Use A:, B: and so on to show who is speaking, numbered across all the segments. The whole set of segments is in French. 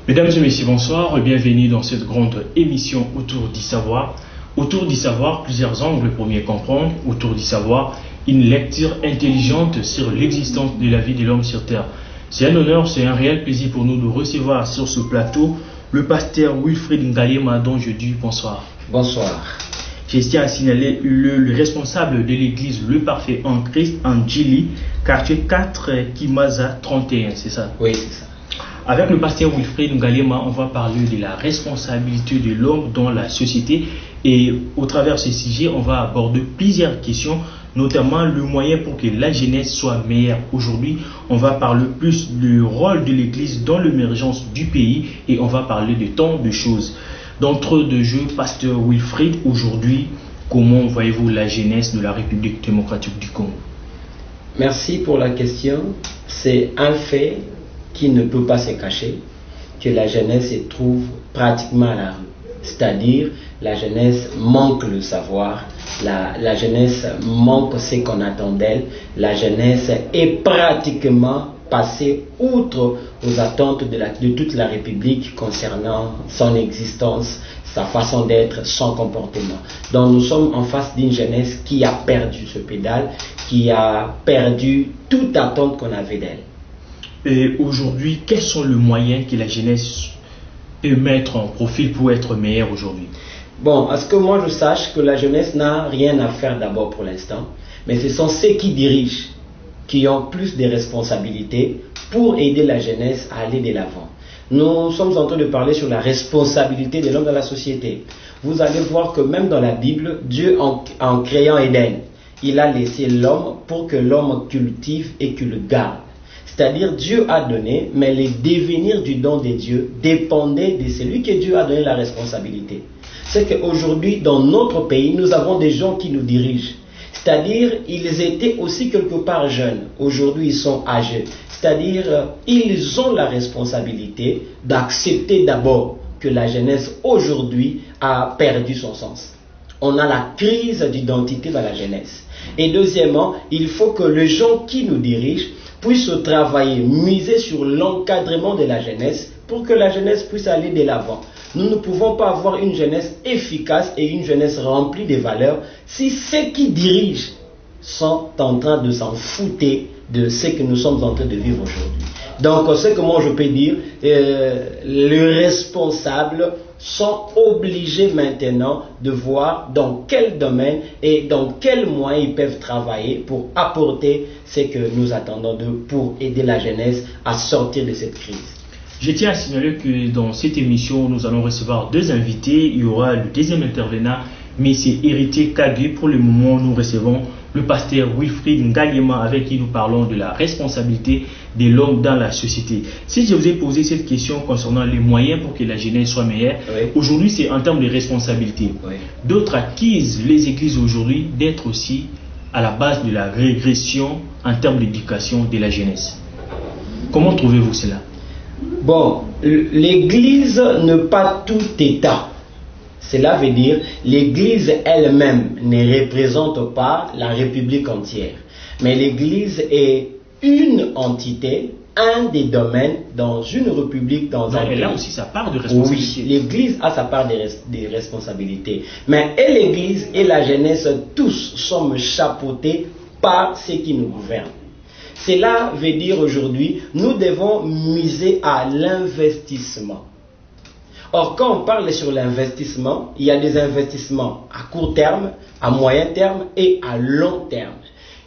A: Mesdames et messieurs, bonsoir et bienvenue dans cette grande émission Autour du savoir. Autour du savoir, plusieurs angles pour mieux comprendre. Autour du savoir, une lecture intelligente sur l'existence de la vie de l'homme sur Terre. C'est un honneur, c'est un réel plaisir pour nous de recevoir sur ce plateau le pasteur Wilfried Ngalema, dont je dis bonsoir.
B: Bonsoir.
A: Je tiens à signaler le responsable de l'église Le Parfait en Christ, Angeli, quartier 4, Kimaza 31, c'est ça?
B: Oui, c'est ça.
A: Avec le pasteur Wilfried Ngalema, on va parler de la responsabilité de l'homme dans la société et au travers de ce sujet, on va aborder plusieurs questions, notamment le moyen pour que la jeunesse soit meilleure. Aujourd'hui, on va parler plus du rôle de l'église dans l'émergence du pays et on va parler de tant de choses. D'entre deux jeux, pasteur Wilfried, aujourd'hui, comment voyez-vous la jeunesse de la République démocratique du Congo?
B: Merci pour la question. C'est un fait qui ne peut pas se cacher, que la jeunesse se trouve pratiquement à la rue. C'est-à-dire, la jeunesse manque le savoir, la jeunesse manque ce qu'on attend d'elle, la jeunesse est pratiquement passée outre aux attentes de toute la République concernant son existence, sa façon d'être, son comportement. Donc nous sommes en face d'une jeunesse qui a perdu ce pédale, qui a perdu toute attente qu'on avait d'elle.
A: Et aujourd'hui, quels sont les moyens que la jeunesse peut mettre en profil pour être meilleure aujourd'hui?
B: Bon, à ce que moi je sache que la jeunesse n'a rien à faire d'abord pour l'instant, mais ce sont ceux qui dirigent qui ont plus de responsabilités pour aider la jeunesse à aller de l'avant. Nous sommes en train de parler sur la responsabilité de l'homme dans la société. Vous allez voir que même dans la Bible, Dieu en créant Éden, il a laissé l'homme pour que l'homme cultive et qu'il le garde. C'est-à-dire Dieu a donné, mais le devenir du don de Dieu dépendait de celui que Dieu a donné la responsabilité. C'est qu'aujourd'hui, dans notre pays, nous avons des gens qui nous dirigent. C'est-à-dire, ils étaient aussi quelque part jeunes. Aujourd'hui, ils sont âgés. C'est-à-dire, ils ont la responsabilité d'accepter d'abord que la jeunesse aujourd'hui a perdu son sens. On a la crise d'identité dans la jeunesse. Et deuxièmement, il faut que les gens qui nous dirigent puissent travailler, miser sur l'encadrement de la jeunesse pour que la jeunesse puisse aller de l'avant. Nous ne pouvons pas avoir une jeunesse efficace et une jeunesse remplie de valeurs si ceux qui dirigent sont en train de s'en foutre de ce que nous sommes en train de vivre aujourd'hui. Donc, ce que moi je peux dire, les responsables sont obligés maintenant de voir dans quel domaine et dans quels moyens ils peuvent travailler pour apporter ce que nous attendons d'eux pour aider la jeunesse à sortir de cette crise.
A: Je tiens à signaler que dans cette émission, nous allons recevoir deux invités. Il y aura le deuxième intervenant, M. Héritier Kagé. Pour le moment, nous recevons le pasteur Wilfried Ngalema avec qui nous parlons de la responsabilité de l'homme dans la société. Si je vous ai posé cette question concernant les moyens pour que la jeunesse soit meilleure, oui. Aujourd'hui c'est en termes de responsabilité. Oui. D'autres accusent les églises aujourd'hui d'être aussi à la base de la régression en termes d'éducation de la jeunesse. Comment trouvez-vous cela?
B: Bon, l'église n'est pas tout État. Cela veut dire l'église elle-même ne représente pas la République entière. Mais l'église est une entité, un des domaines dans une république, dans un pays.
A: Elle a aussi sa part de responsabilité.
B: Oui, l'église a sa part de responsabilité. Mais et l'église et la jeunesse, tous sommes chapeautés par ceux qui nous gouvernent. Cela veut dire aujourd'hui, nous devons miser à l'investissement. Or, quand on parle sur l'investissement, il y a des investissements à court terme, à moyen terme et à long terme.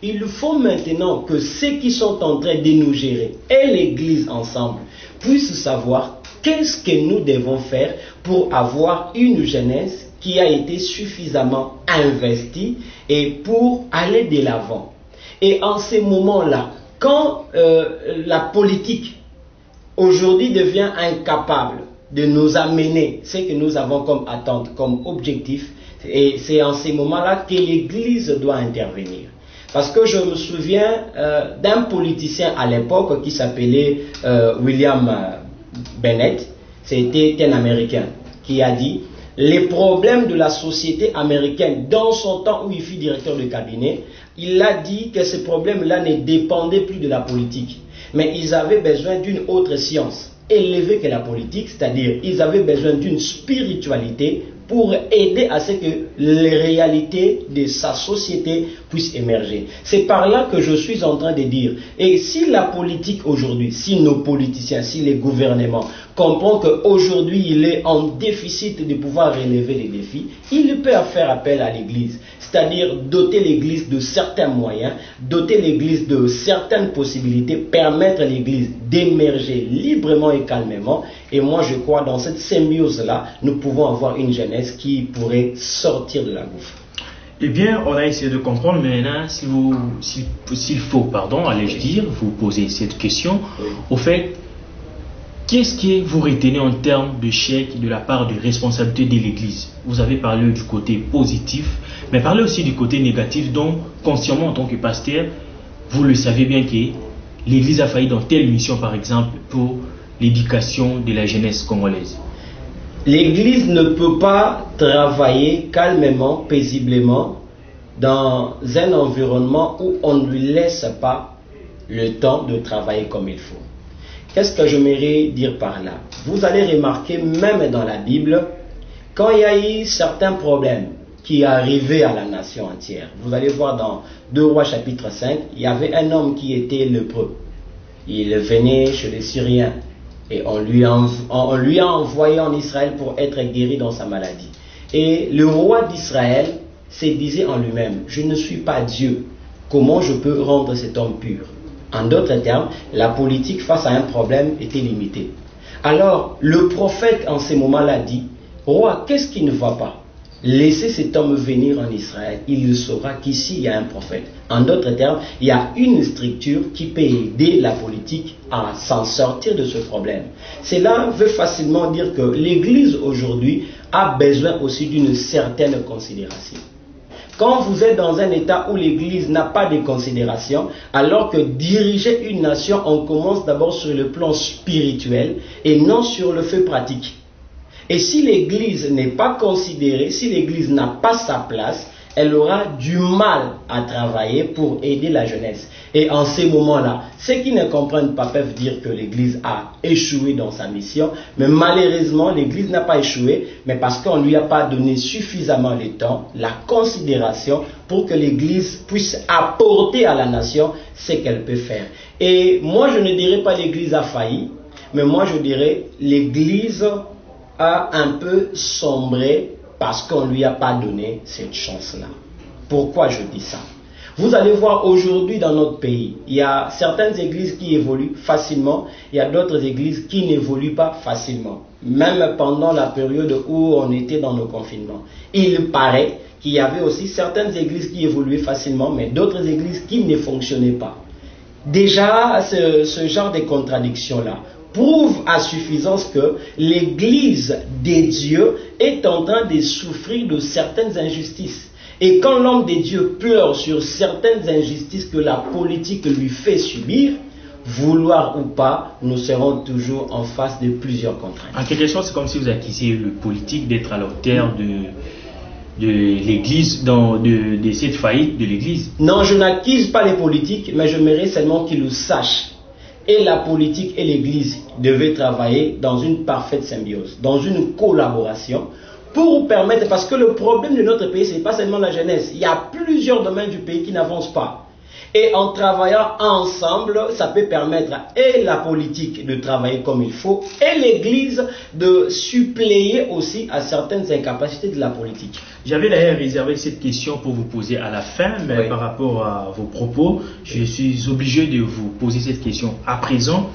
B: Il faut maintenant que ceux qui sont en train de nous gérer et l'Église ensemble puissent savoir qu'est-ce que nous devons faire pour avoir une jeunesse qui a été suffisamment investie et pour aller de l'avant. Et en ces moments-là, quand la politique aujourd'hui devient incapable de nous amener ce que nous avons comme attente, comme objectif, et c'est en ces moments-là que l'Église doit intervenir. Parce que je me souviens d'un politicien à l'époque qui s'appelait William Bennett, c'était un Américain, qui a dit « Les problèmes de la société américaine, dans son temps où il fut directeur de cabinet, il a dit que ces problèmes-là ne dépendaient plus de la politique, mais ils avaient besoin d'une autre science. élevée que la politique, c'est-à-dire ils avaient besoin d'une spiritualité pour aider à ce que les réalités de sa société puissent émerger. C'est par là que je suis en train de dire, et si la politique aujourd'hui, si nos politiciens, si les gouvernements comprennent qu'aujourd'hui il est en déficit de pouvoir relever les défis, il peut faire appel à l'Église, c'est-à-dire doter l'Église de certains moyens, doter l'Église de certaines possibilités, permettre à l'Église d'émerger librement et calmement. Et moi je crois dans cette symbiose-là, nous pouvons avoir une jeunesse qui pourrait sortir de la gouffre.
A: Eh bien, on a essayé de comprendre, mais maintenant, s'il faut, allais-je dire, vous poser cette question, au fait, qu'est-ce que vous retenez en termes de chèque de la part de responsabilité de l'Église? Vous avez parlé du côté positif, mais parlez aussi du côté négatif, dont, consciemment en tant que pasteur, vous le savez bien que l'Église a failli dans telle mission, par exemple, pour l'éducation de la jeunesse congolaise.
B: L'Église ne peut pas travailler calmement, paisiblement, dans un environnement où on ne lui laisse pas le temps de travailler comme il faut. Qu'est-ce que j'aimerais dire par là? Vous allez remarquer, même dans la Bible, quand il y a eu certains problèmes qui arrivaient à la nation entière, vous allez voir dans 2 Rois chapitre 5, il y avait un homme qui était lépreux. Il venait chez les Syriens. Et on lui a envoyé en Israël pour être guéri dans sa maladie. Et le roi d'Israël se disait en lui-même, je ne suis pas Dieu, comment je peux rendre cet homme pur? En d'autres termes, la politique face à un problème était limitée. Alors, le prophète en ces moments-là dit, roi, qu'est-ce qui ne va pas? Laissez cet homme venir en Israël, il saura qu'ici il y a un prophète. En d'autres termes, il y a une structure qui peut aider la politique à s'en sortir de ce problème. Cela veut facilement dire que l'Église aujourd'hui a besoin aussi d'une certaine considération. Quand vous êtes dans un état où l'Église n'a pas de considération, alors que diriger une nation, on commence d'abord sur le plan spirituel et non sur le fait pratique. Et si l'Église n'est pas considérée, si l'Église n'a pas sa place, elle aura du mal à travailler pour aider la jeunesse. Et en ces moments-là, ceux qui ne comprennent pas peuvent dire que l'Église a échoué dans sa mission, mais malheureusement, l'Église n'a pas échoué, mais parce qu'on ne lui a pas donné suffisamment le temps, la considération pour que l'Église puisse apporter à la nation ce qu'elle peut faire. Et moi, je ne dirais pas l'Église a failli, mais moi je dirais l'Église a un peu sombré parce qu'on ne lui a pas donné cette chance-là. Pourquoi je dis ça? Vous allez voir aujourd'hui dans notre pays, il y a certaines églises qui évoluent facilement, il y a d'autres églises qui n'évoluent pas facilement. Même pendant la période où on était dans nos confinements. Il paraît qu'il y avait aussi certaines églises qui évoluaient facilement, mais d'autres églises qui ne fonctionnaient pas. Déjà, ce genre de contradiction-là prouve à suffisance que l'Église des dieux est en train de souffrir de certaines injustices. Et quand l'homme de Dieu pleure sur certaines injustices que la politique lui fait subir, vouloir ou pas, nous serons toujours en face de plusieurs contraintes.
A: En quelque sorte, c'est comme si vous accusiez le politique d'être à l'auteur de l'Église, de cette faillite de l'Église.
B: Non, je n'accuse pas les politiques, mais je mérite seulement qu'ils le sachent. Et la politique et l'Église devaient travailler dans une parfaite symbiose, dans une collaboration, pour permettre, parce que le problème de notre pays, ce n'est pas seulement la jeunesse, il y a plusieurs domaines du pays qui n'avancent pas. Et en travaillant ensemble, ça peut permettre et la politique de travailler comme il faut, et l'Église de suppléer aussi à certaines incapacités de la politique.
A: J'avais d'ailleurs réservé cette question pour vous poser à la fin, mais oui, par rapport à vos propos, je suis obligé de vous poser cette question à présent.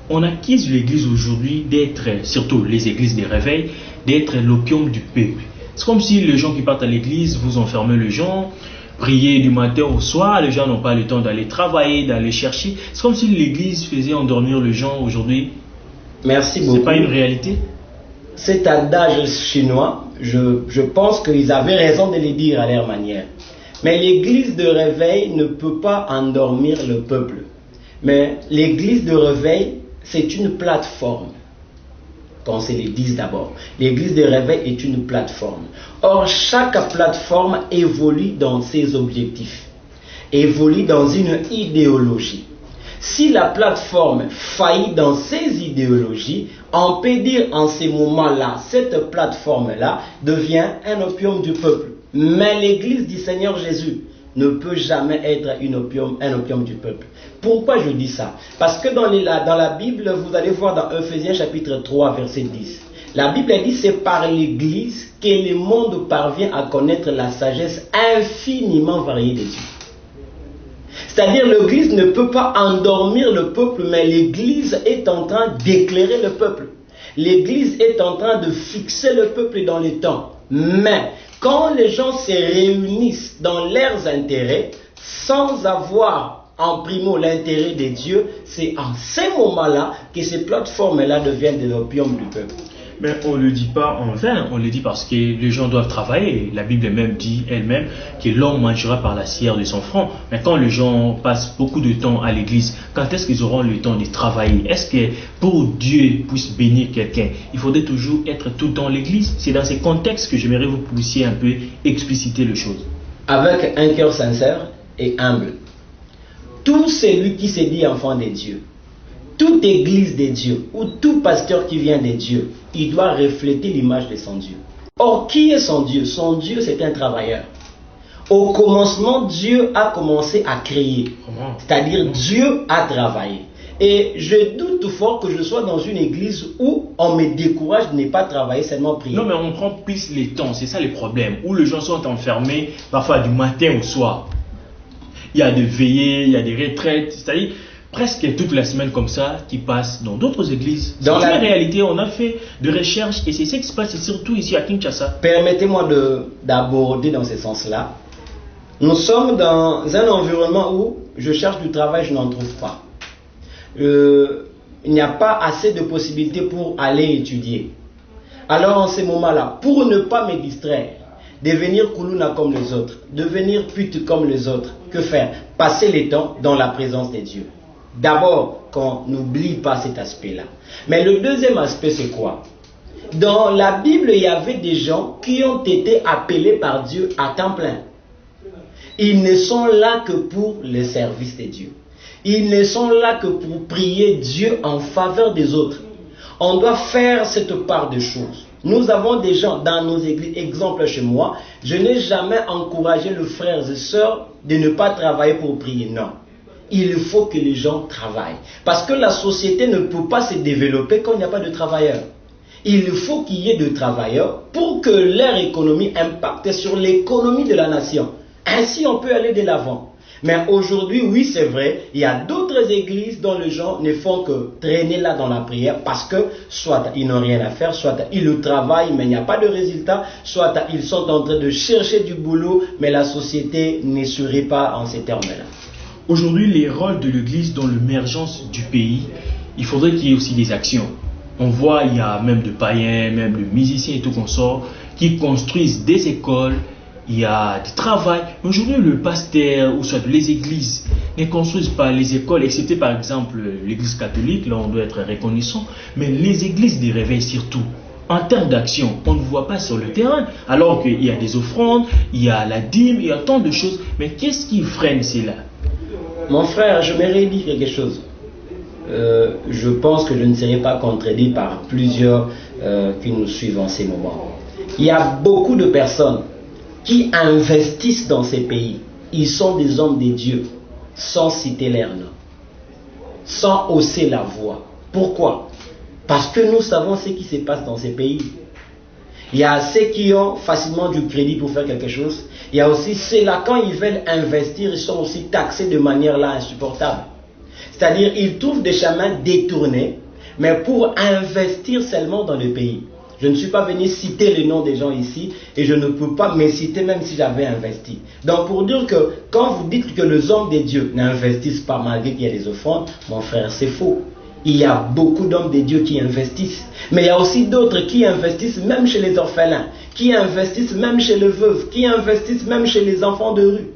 A: On accuse l'Église aujourd'hui d'être, surtout les églises de réveil, d'être l'opium du peuple. C'est comme si les gens qui partent à l'Église, vous enfermez les gens, prier du matin au soir, les gens n'ont pas le temps d'aller travailler, d'aller chercher. C'est comme si l'Église faisait endormir les gens aujourd'hui.
B: Merci beaucoup.
A: C'est pas une réalité?
B: Cet adage chinois, je pense qu'ils avaient raison de le dire à leur manière. Mais l'église de réveil ne peut pas endormir le peuple. Mais l'église de réveil, c'est une plateforme. Qu'on se le dise d'abord. L'église de réveil est une plateforme. Or, chaque plateforme évolue dans ses objectifs, évolue dans une idéologie. Si la plateforme faillit dans ses idéologies, on peut dire en ces moments-là, cette plateforme-là devient un opium du peuple. Mais l'Église du Seigneur Jésus ne peut jamais être un opium du peuple. Pourquoi je dis ça? Parce que dans la Bible, vous allez voir dans Ephésiens chapitre 3, verset 10. La Bible dit c'est par l'Église que le monde parvient à connaître la sagesse infiniment variée de Dieu. C'est-à-dire l'Église ne peut pas endormir le peuple, mais l'Église est en train d'éclairer le peuple. L'Église est en train de fixer le peuple dans le temps. Mais quand les gens se réunissent dans leurs intérêts, sans avoir en primo l'intérêt de Dieu, c'est en ces moments-là que ces plateformes-là deviennent de l'opium du peuple.
A: Mais on ne le dit pas en vain, on le dit parce que les gens doivent travailler. La Bible même dit elle-même que l'homme mangera par la cire de son front. Mais quand les gens passent beaucoup de temps à l'église, quand est-ce qu'ils auront le temps de travailler? Est-ce que pour Dieu puisse bénir quelqu'un, il faudrait toujours être tout le temps à l'église? C'est dans ces contextes que j'aimerais vous pousser un peu expliciter les choses.
B: Avec un cœur sincère et humble. Tout celui qui se dit enfant de Dieu, toute église de Dieu ou tout pasteur qui vient de Dieu, il doit refléter l'image de son Dieu. Or, qui est son Dieu? Son Dieu, c'est un travailleur. Au commencement, Dieu a commencé à créer. C'est-à-dire, Dieu a travaillé. Et je doute fort que je sois dans une église où on me décourage de ne pas travailler, seulement prier.
A: Non, mais on prend plus les temps, c'est ça le problème. Où les gens sont enfermés, parfois du matin au soir. Il y a des veillées, il y a des retraites, c'est-à-dire presque toute la semaine comme ça qui passe dans d'autres églises. Dans la réalité, on a fait des recherches et c'est ce qui se passe surtout ici à Kinshasa.
B: Permettez-moi d'aborder dans ce sens-là. Nous sommes dans un environnement où je cherche du travail, je n'en trouve pas. Il n'y a pas assez de possibilités pour aller étudier. Alors en ces moments-là, pour ne pas me distraire, devenir Koulouna comme les autres, devenir pute comme les autres, que faire? Passer le temps dans la présence de Dieu. D'abord, qu'on n'oublie pas cet aspect-là. Mais le deuxième aspect, c'est quoi? Dans la Bible, il y avait des gens qui ont été appelés par Dieu à temps plein. Ils ne sont là que pour le service de Dieu. Ils ne sont là que pour prier Dieu en faveur des autres. On doit faire cette part de choses. Nous avons des gens dans nos églises, exemple chez moi, je n'ai jamais encouragé les frères et sœurs de ne pas travailler pour prier, non. Il faut que les gens travaillent. Parce que la société ne peut pas se développer quand il n'y a pas de travailleurs. Il faut qu'il y ait de travailleurs pour que leur économie impacte sur l'économie de la nation. Ainsi, on peut aller de l'avant. Mais aujourd'hui, oui, c'est vrai, il y a d'autres églises dont les gens ne font que traîner là dans la prière parce que soit ils n'ont rien à faire, soit ils travaillent mais il n'y a pas de résultat, soit ils sont en train de chercher du boulot mais la société ne serait pas en ces termes-là.
A: Aujourd'hui, les rôles de l'Église dans l'émergence du pays, il faudrait qu'il y ait aussi des actions. On voit, il y a même des païens, même des musiciens et tout qu'on sort, qui construisent des écoles, il y a du travail. Aujourd'hui, le pasteur ou soit les églises ne construisent pas les écoles, excepté par exemple l'église catholique, là on doit être reconnaissant, mais les églises des réveils surtout. En termes d'action, on ne voit pas sur le terrain, alors qu'il y a des offrandes, il y a la dîme, il y a tant de choses. Mais qu'est-ce qui freine cela?
B: Mon frère, je m'aimerais dire quelque chose. Je pense que je ne serai pas contredit par plusieurs qui nous suivent en ces moments. Il y a beaucoup de personnes qui investissent dans ces pays. Ils sont des hommes de Dieu, sans citer leur nom, sans hausser la voix. Pourquoi? Parce que nous savons ce qui se passe dans ces pays. Il y a ceux qui ont facilement du crédit pour faire quelque chose. Il y a aussi ceux-là, quand ils veulent investir, ils sont aussi taxés de manière là insupportable. C'est-à-dire, ils trouvent des chemins détournés, mais pour investir seulement dans le pays. Je ne suis pas venu citer les noms des gens ici, et je ne peux pas me citer même si j'avais investi. Donc pour dire que, quand vous dites que les hommes de Dieu n'investissent pas malgré qu'il y a des offrandes, mon frère, c'est faux. Il y a beaucoup d'hommes de Dieu qui investissent. Mais il y a aussi d'autres qui investissent même chez les orphelins, qui investissent même chez les veuves, qui investissent même chez les enfants de rue.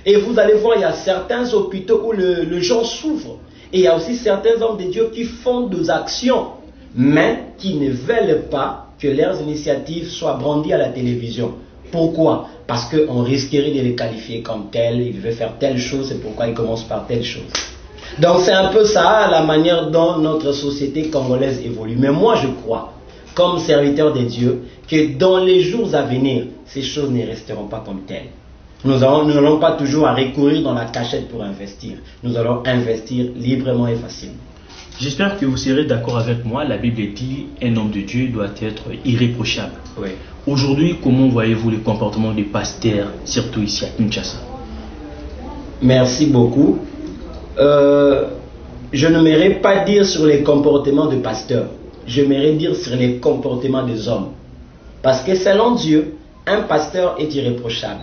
B: Et vous allez voir, il y a certains hôpitaux où les gens souffrent. Et il y a aussi certains hommes de Dieu qui font des actions, mais qui ne veulent pas que leurs initiatives soient brandies à la télévision. Pourquoi? Parce qu'on risquerait de les qualifier comme tels, ils veulent faire telle chose, c'est pourquoi ils commencent par telle chose. Donc c'est un peu ça la manière dont notre société congolaise évolue. Mais moi je crois, comme serviteur de Dieu, que dans les jours à venir, ces choses ne resteront pas comme telles. Nous n'allons pas toujours à recourir dans la cachette pour investir. Nous allons investir librement et facilement.
A: J'espère que vous serez d'accord avec moi. La Bible dit un homme de Dieu doit être irréprochable.
B: Oui.
A: Aujourd'hui, comment voyez-vous le comportement des pasteurs, surtout ici à Kinshasa?
B: Merci beaucoup. Je n'aimerais pas dire sur les comportements de pasteurs. J'aimerais dire sur les comportements des hommes. Parce que selon Dieu, un pasteur est irréprochable.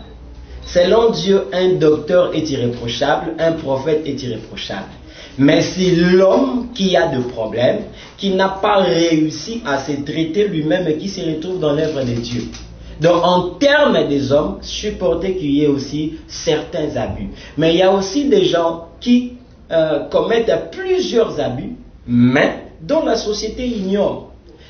B: Selon Dieu, un docteur est irréprochable, un prophète est irréprochable. Mais c'est l'homme qui a de problèmes, qui n'a pas réussi à se traiter lui-même et qui se retrouve dans l'œuvre de Dieu. Donc en termes des hommes, supportez qu'il y ait aussi certains abus. Mais il y a aussi des gens qui commettent plusieurs abus, mais dont la société ignore.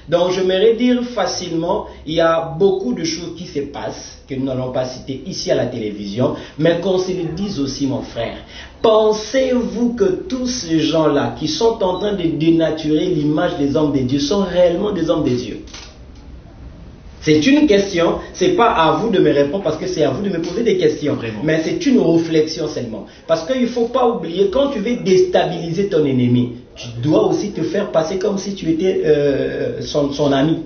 B: Donc j'aimerais dire facilement, il y a beaucoup de choses qui se passent, que nous n'allons pas citer ici à la télévision, mais qu'on se le dise aussi mon frère. Pensez-vous que tous ces gens-là qui sont en train de dénaturer l'image des hommes de Dieu sont réellement des hommes de Dieu? C'est une question, c'est pas à vous de me répondre parce que c'est à vous de me poser des questions. Vraiment. Mais c'est une réflexion seulement. Parce qu'il ne faut pas oublier, quand tu veux déstabiliser ton ennemi, tu dois aussi te faire passer comme si tu étais son ami.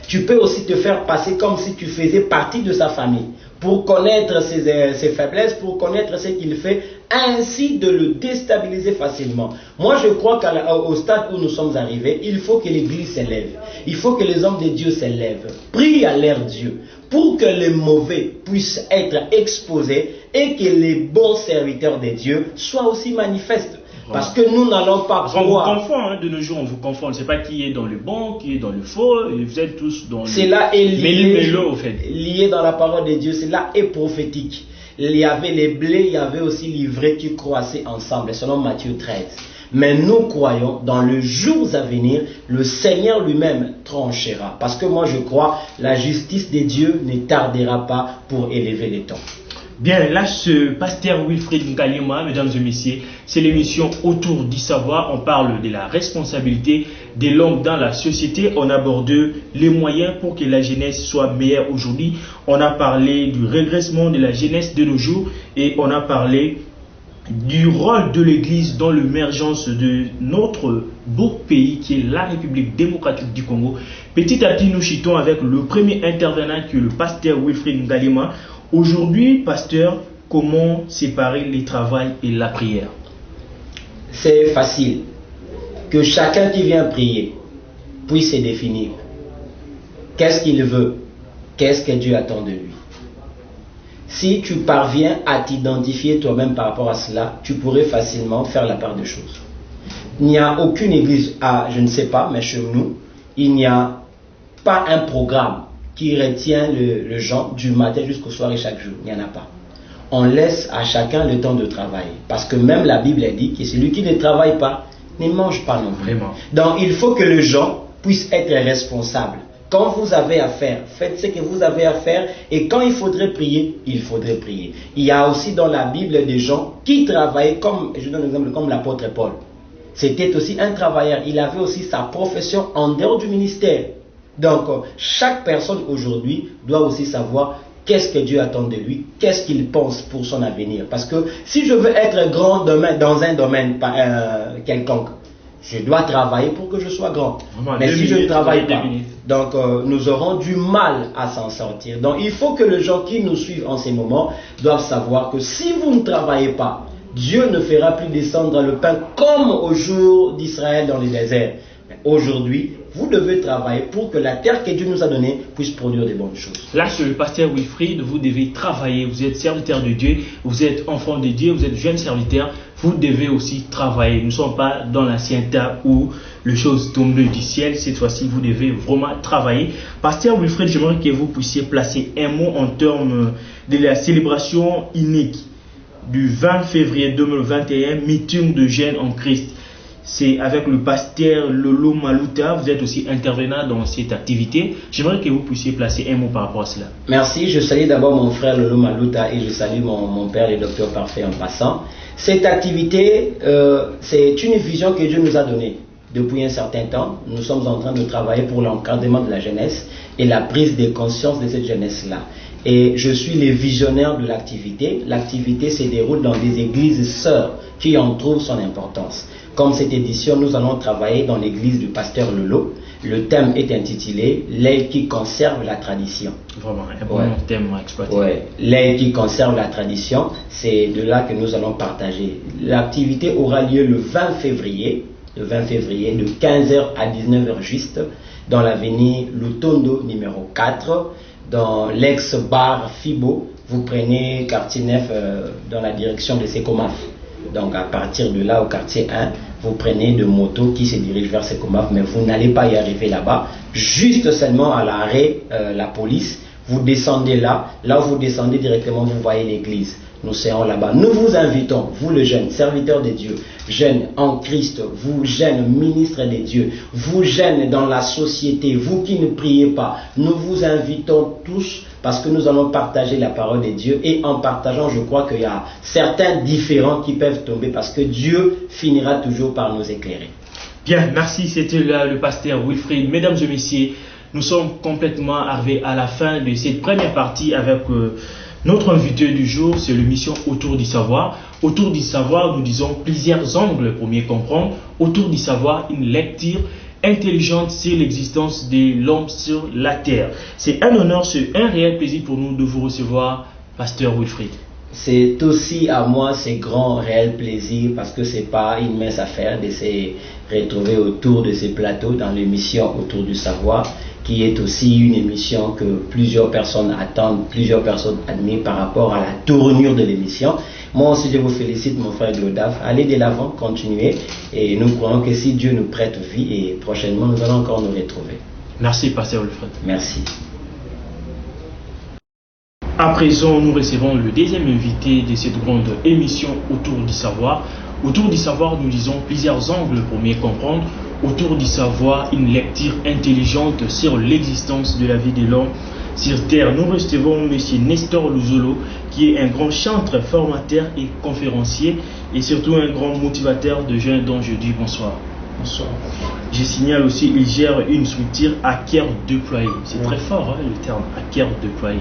B: Tu peux aussi te faire passer comme si tu faisais partie de sa famille. Pour connaître ses faiblesses, pour connaître ce qu'il fait, ainsi de le déstabiliser facilement. Moi je crois qu'au stade où nous sommes arrivés, il faut que l'Église s'élève. Il faut que les hommes de Dieu s'élèvent. Prient à leur Dieu pour que les mauvais puissent être exposés et que les bons serviteurs de Dieu soient aussi manifestes. Parce que nous n'allons pas pouvoir...
A: On vous confond, hein, de nos jours, on vous confond. On ne sait pas qui est dans le bon, qui est dans le faux, et vous êtes tous dans le...
B: Cela est lié,
A: au fait.
B: Lié dans la parole de Dieu, cela est prophétique. Il y avait les blés, il y avait aussi l'ivraie qui croissaient ensemble, selon Matthieu 13. Mais nous croyons, dans les jours à venir, le Seigneur lui-même tranchera. Parce que moi je crois, la justice de Dieu ne tardera pas pour élever les temps.
A: Bien, là, ce pasteur Wilfried Ngaliema, mesdames et messieurs, c'est l'émission Autour du savoir. On parle de la responsabilité de l'homme dans la société. On aborde les moyens pour que la jeunesse soit meilleure aujourd'hui. On a parlé du régressement de la jeunesse de nos jours et on a parlé du rôle de l'Église dans l'émergence de notre beau pays qui est la République démocratique du Congo. Petit à petit, nous chutons avec le premier intervenant qui est le pasteur Wilfried Ngaliema. Aujourd'hui, pasteur, comment séparer le travail et la prière?
B: C'est facile. Que chacun qui vient prier puisse se définir. Qu'est-ce qu'il veut? Qu'est-ce que Dieu attend de lui? Si tu parviens à t'identifier toi-même par rapport à cela, tu pourrais facilement faire la part des choses. Il n'y a aucune église, je ne sais pas, mais chez nous, il n'y a pas un programme qui retient le gens du matin jusqu'au soir et chaque jour. Il n'y en a pas. On laisse à chacun le temps de travailler. Parce que même la Bible dit que celui qui ne travaille pas ne mange pas non plus.
A: Vraiment.
B: Donc il faut que les gens puissent être responsables. Quand vous avez à faire, faites ce que vous avez à faire. Et quand il faudrait prier, il faudrait prier. Il y a aussi dans la Bible des gens qui travaillaient comme, je donne un exemple, comme l'apôtre Paul. C'était aussi un travailleur. Il avait aussi sa profession en dehors du ministère. Donc, chaque personne aujourd'hui doit aussi savoir qu'est-ce que Dieu attend de lui, qu'est-ce qu'il pense pour son avenir. Parce que si je veux être grand demain, dans un domaine quelconque, je dois travailler pour que je sois grand. Mais si je ne travaille pas, donc nous aurons du mal à s'en sortir. Donc, il faut que les gens qui nous suivent en ces moments doivent savoir que si vous ne travaillez pas, Dieu ne fera plus descendre le pain comme au jour d'Israël dans le désert. Aujourd'hui, vous devez travailler pour que la terre que Dieu nous a donnée puisse produire de bonnes choses.
A: Là, sur le pasteur Wilfried, vous devez travailler. Vous êtes serviteur de Dieu, vous êtes enfant de Dieu, vous êtes jeune serviteur. Vous devez aussi travailler. Nous ne sommes pas dans l'ancien temps où les choses tombent du ciel. Cette fois-ci, vous devez vraiment travailler. Pasteur Wilfried, j'aimerais que vous puissiez placer un mot en termes de la célébration unique du 20 février 2021, meeting de jeunes en Christ. C'est avec le pasteur Lolo Maluta, vous êtes aussi intervenant dans cette activité. J'aimerais que vous puissiez placer un mot par rapport à cela.
B: Merci, je salue d'abord mon frère Lolo Maluta et je salue mon père, le docteur Parfait en passant. Cette activité, c'est une vision que Dieu nous a donnée depuis un certain temps. Nous sommes en train de travailler pour l'encadrement de la jeunesse et la prise de conscience de cette jeunesse-là. Et je suis le visionnaire de l'activité. L'activité se déroule dans des églises sœurs qui en trouvent son importance. Comme cette édition, nous allons travailler dans l'église du pasteur Lolo. Le thème est intitulé « L'aile qui conserve la tradition ».
A: Vraiment, un bon thème à exploiter.
B: Ouais. L'aile qui conserve la tradition, c'est de là que nous allons partager. L'activité aura lieu le 20 février, de 15h à 19h juste, dans l'avenue Lutondo numéro 4, dans l'ex-bar Fibo. Vous prenez quartier 9 dans la direction de Secomaf. Donc à partir de là, au quartier 1, vous prenez de motos qui se dirigent vers Secomaf, mais vous n'allez pas y arriver là-bas. Juste seulement à l'arrêt, la police, vous descendez là où vous descendez directement, vous voyez l'église. Nous serons là-bas. Nous vous invitons, vous le jeune, serviteur de Dieu, jeunes en Christ, vous jeunes ministres de Dieu, vous jeunes dans la société, vous qui ne priez pas, nous vous invitons tous parce que nous allons partager la parole de Dieu et en partageant, je crois qu'il y a certains différends qui peuvent tomber parce que Dieu finira toujours par nous éclairer.
A: Bien, merci. C'était là le pasteur Wilfried. Mesdames et messieurs, nous sommes complètement arrivés à la fin de cette première partie avec notre invité du jour. C'est l'émission Autour du savoir. Autour du savoir, nous disons plusieurs angles pour mieux comprendre. Autour du savoir, une lecture intelligente sur l'existence de l'homme sur la terre. C'est un honneur, c'est un réel plaisir pour nous de vous recevoir, pasteur Wilfried.
B: C'est aussi à moi ce grand réel plaisir parce que c'est pas une mince affaire de se retrouver autour de ces plateaux dans l'émission Autour du savoir, qui est aussi une émission que plusieurs personnes attendent, plusieurs personnes admirent par rapport à la tournure de l'émission. Moi aussi je vous félicite mon frère Glodaf, allez de l'avant, continuez et nous croyons que si Dieu nous prête vie et prochainement nous allons encore nous retrouver.
A: Merci pasteur Wilfried.
B: Merci.
A: À présent, nous recevons le deuxième invité de cette grande émission Autour du savoir. Autour du savoir, nous disons plusieurs angles pour mieux comprendre. Autour du savoir, une lecture intelligente sur l'existence de la vie de l'homme sur terre. Nous recevons M. Nestor Luzolo, qui est un grand chanteur, formateur et conférencier, et surtout un grand motivateur de jeunes dont je dis bonsoir.
C: Bonsoir.
A: Je signale aussi qu'il gère une structure à cœur déployé. C'est très fort hein, le terme à cœur déployé.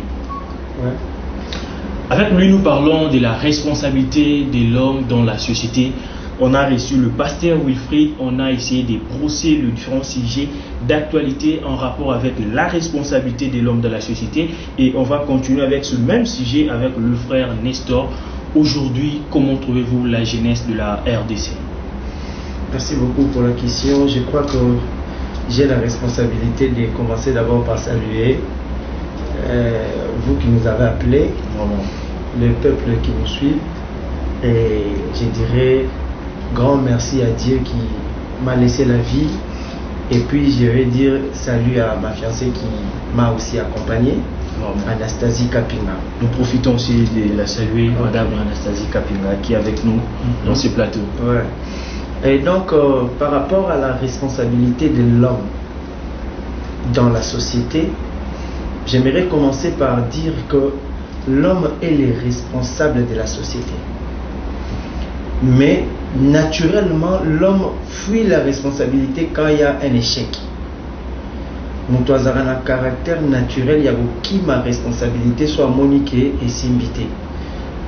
C: Ouais.
A: Avec lui, nous parlons de la responsabilité de l'homme dans la société. On a reçu le pasteur Wilfried, on a essayé de brosser les différents sujets d'actualité en rapport avec la responsabilité de l'homme dans la société. Et on va continuer avec ce même sujet avec le frère Nestor. Aujourd'hui, comment trouvez-vous la jeunesse de la RDC?
C: Merci beaucoup pour la question. Je crois que j'ai la responsabilité de commencer d'abord par saluer vous qui nous avez appelés, le peuple qui nous suit, et je dirais grand merci à Dieu qui m'a laissé la vie, et puis je vais dire salut à ma fiancée qui m'a aussi accompagné, Anastasie Kapinga.
A: Nous profitons aussi de la saluer, Madame Anastasie Kapinga qui est avec nous dans ce plateau.
C: Ouais. Et donc par rapport à la responsabilité de l'homme dans la société, j'aimerais commencer par dire que l'homme est le responsable de la société. Mais naturellement, l'homme fuit la responsabilité quand il y a un échec. Nous avons un caractère naturel, il y a qui ma responsabilité soit moniquée et simbité.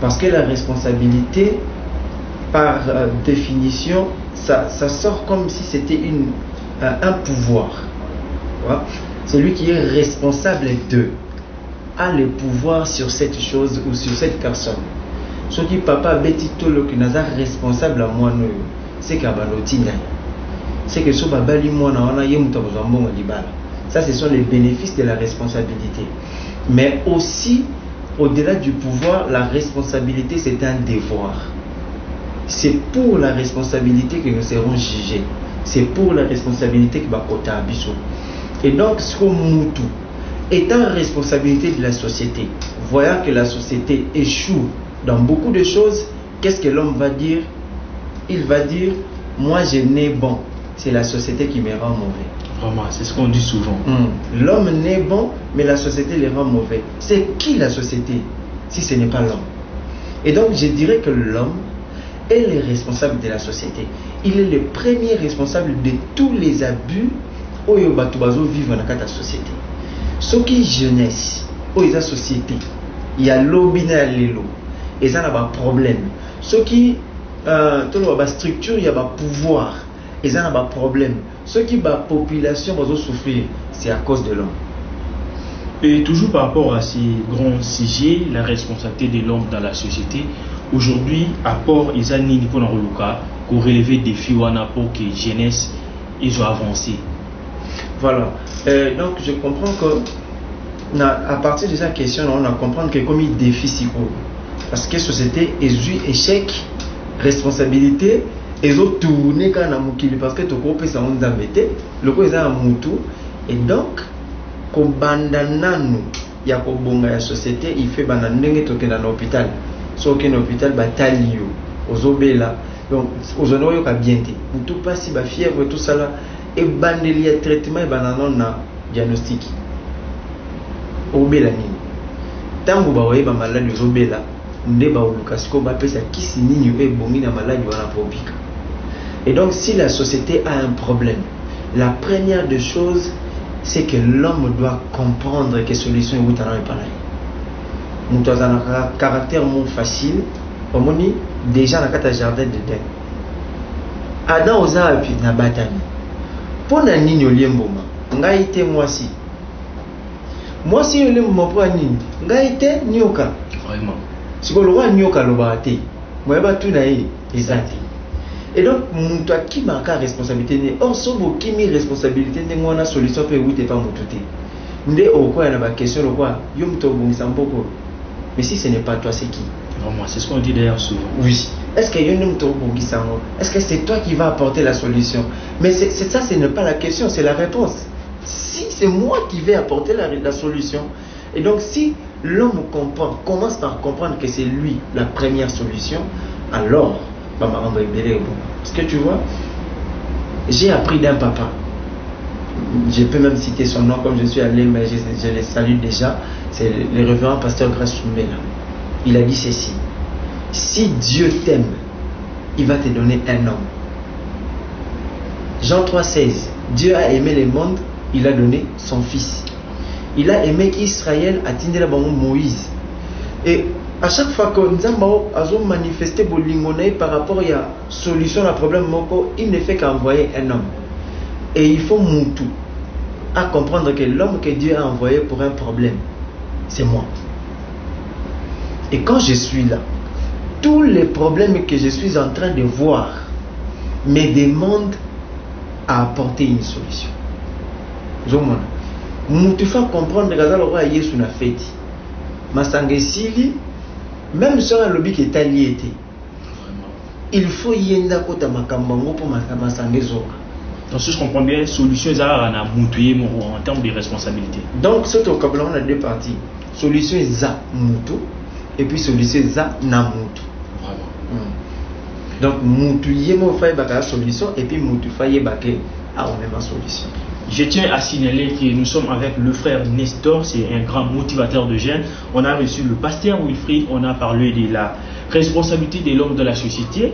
C: Parce que la responsabilité, par définition, ça sort comme si c'était un pouvoir. Voilà. Celui qui est responsable d'eux a le pouvoir sur cette chose ou sur cette personne. Ce qui papa betito le qui n'a responsable à moi c'est qu'abalotina. C'est que ce babali moi na ona yemuta bozambo libala. Ça ce sont les bénéfices de la responsabilité. Mais aussi au-delà du pouvoir, la responsabilité c'est un devoir. C'est pour la responsabilité que nous serons jugés. C'est pour la responsabilité que va kota abiso. Et donc, ce que Moutou étant responsabilité de la société, voyant que la société échoue dans beaucoup de choses, qu'est-ce que l'homme va dire? Il va dire, moi je nais bon, c'est la société qui me rend mauvais.
A: Vraiment, c'est ce qu'on dit souvent.
C: L'homme naît bon, mais la société le rend mauvais. C'est qui la société si ce n'est pas l'homme? Et donc, je dirais que l'homme est le responsable de la société. Il est le premier responsable de tous les abus oyo bato bazo vivre dans la société. Ce qui jeunesse, ou la société, il y a lobby na lelo, et ça n'a pas problème. Ce qui la structure, il y a pas pouvoir, et ça n'a pas problème. Ce qui la population va souffrir, c'est à cause de l'homme.
A: Et toujours par rapport à ces grands sujets, la responsabilité de l'homme dans la société, aujourd'hui, apport ils ont ni pour relever des défis pour que la jeunesse ils ont avancé.
C: Voilà. Donc je comprends que à partir de cette question, on a comprendre que comme il défi si gros, parce que la société est échec, responsabilité, et ont tourné quand on a moukili parce que tout le monde ça on a embêté, le coup ils ont moutou, et donc comme bandananu, il y a ko bonga la société, il fait bandanenge toke dans l'hôpital, sauf que l'hôpital batalio, aux obéla, donc aux honorio ka bien té, moutou pas si ba fièvre tout ça là. Et bandeli ya traitement et bananon na diagnostic obela nini tango ba waye ba maladie obela nde ba olukasiko ba pesa kisi nini e bongi na maladie wana popika. Et donc si la société a un problème, la première des choses c'est que l'homme doit comprendre que solution est utana et pareil. Nous avons un caractère moins facile, omoni déjà na kata jardin de den. Adam oza api na batani. Pour na nini oliemboma ngai te mwasi oliemboma pour nini ngai te nyoka
A: Vraiment.
C: sikolo wa nyoka loba te moyeba tu na ye ezati. Et donc mutu akima ka responsabilité ne or sobo kimi responsabilité ne ngona solution pe wite pas mutu te nde okoya na ba question lokwa yo mutu obongisa mboko, mais si ce n'est pas toi c'est qui?
A: Vraiment, c'est ce qu'on dit d'ailleurs souvent.
C: Oui. Est-ce que est-ce que c'est toi qui vas apporter la solution? Mais c'est ça, ce n'est pas la question, c'est la réponse. Si c'est moi qui vais apporter la solution, et donc si l'homme commence par comprendre que c'est lui la première solution, alors, parce que tu vois, j'ai appris d'un papa. Je peux même citer son nom comme je suis allé, mais je le salue déjà. C'est le révérend pasteur Grace Soumbela. Il a dit ceci: si Dieu t'aime, il va te donner un homme. Jean 3,16. Dieu a aimé le monde, il a donné son fils. Il a aimé Israël, a tindé Moïse. Et à chaque fois que nous avons manifesté par rapport à la solution à problème, il ne fait qu'envoyer un homme. Et il faut Moutou à comprendre que l'homme que Dieu a envoyé pour un problème, c'est moi. Et quand je suis là, tous les problèmes que je suis en train de voir me demandent à apporter une solution. Moutou faut comprendre que le roi Yesu na fête. Masangesili, même sur un lobby qui est allié, il faut yenda kota makambango pour masangezoka.
A: Donc si je comprends bien, solution est à Moutouye en termes de responsabilité.
C: Donc ce vocabulaire on a deux parties. Solution est za Moutou et puis solution est za na Moutou. Donc Moutouye mo faye baka solution et puis Moutou faye baka a on même solution.
A: Je tiens à signaler que nous sommes avec le frère Nestor, c'est un grand motivateur de jeunes. On a reçu le pasteur Wilfried, on a parlé de la responsabilité de l'homme dans la société.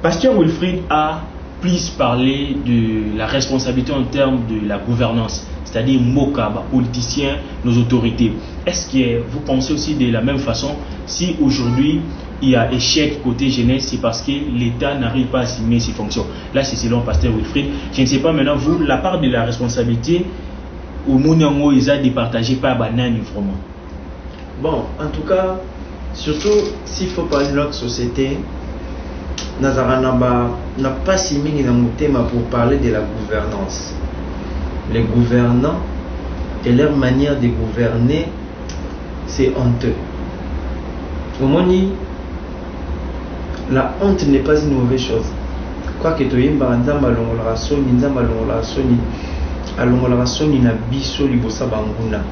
A: Pasteur Wilfried a plus parlé de la responsabilité en termes de la gouvernance, c'est-à-dire Mokaba, politiciens, nos autorités. Est-ce que vous pensez aussi de la même façon, si aujourd'hui il y a échec côté jeunesse, c'est parce que l'État n'arrive pas à assumer ses fonctions? Là, c'est selon pasteur Wilfried. Je ne sais pas maintenant, vous, la part de la responsabilité, au Mouniango, ils ont départagé par banane, vraiment.
C: Bon, en tout cas, surtout s'il faut parler de notre société, n'a pas si mis dans mon thème pour parler de la gouvernance. Les gouvernants et leur manière de gouverner, c'est honteux. Au moins, la honte n'est pas une mauvaise chose. Quoique tu aies nzamba longola soni na biso libosa banguna.